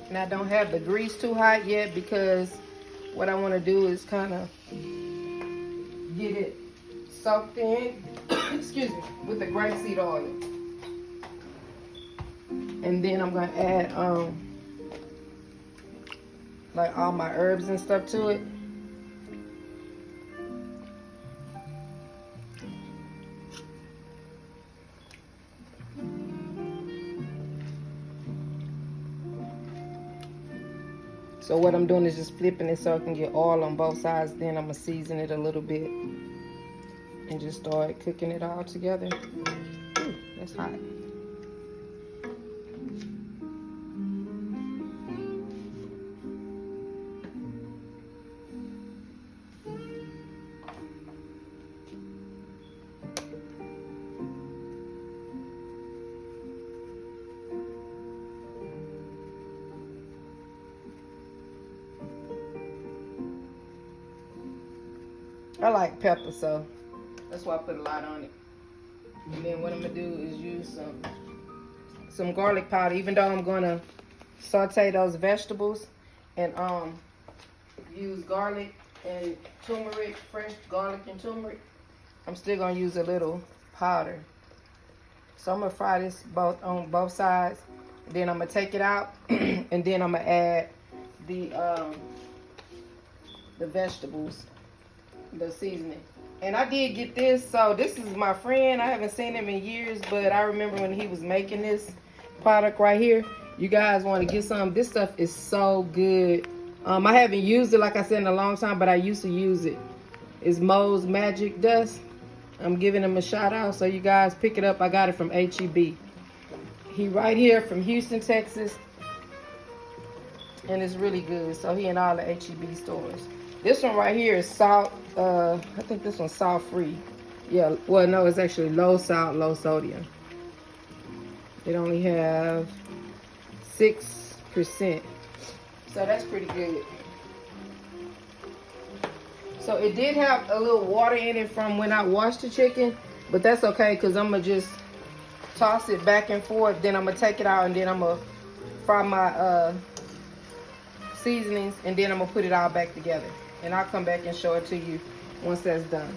And I don't have the grease too hot yet because what I want to do is kind of get it soaked in, excuse me, with the grapeseed oil. And then I'm going to add like all my herbs and stuff to it. So what I'm doing is just flipping it so I can get oil on both sides. Then I'm going to season it a little bit and just start cooking it all together. Ooh, that's hot. I like pepper, so that's why I put a lot on it. And then what I'm gonna do is use some garlic powder, even though I'm gonna saute those vegetables and use garlic and turmeric, fresh garlic and turmeric. I'm still gonna use a little powder. So I'm gonna fry this on both sides. Then I'm gonna take it out and then I'm gonna add the vegetables, the seasoning. And I did get this, so this is my friend. I haven't seen him in years, but I remember when he was making this product right here. You guys want to get some. This stuff is so good. I haven't used it, like I said, in a long time, but I used to use it. It's Mo's Magic Dust. I'm giving him a shout out, so you guys pick it up. I got it from HEB. He right here from Houston, Texas, and it's really good. So he in all the HEB stores. This one right here is salt. I think this one's salt free. Yeah, well, no, it's actually low salt, low sodium. It only have 6%. So that's pretty good. So it did have a little water in it from when I washed the chicken, but that's okay because I'm going to just toss it back and forth. Then I'm going to take it out and then I'm going to fry my seasonings and then I'm going to put it all back together. And I'll come back and show it to you once that's done.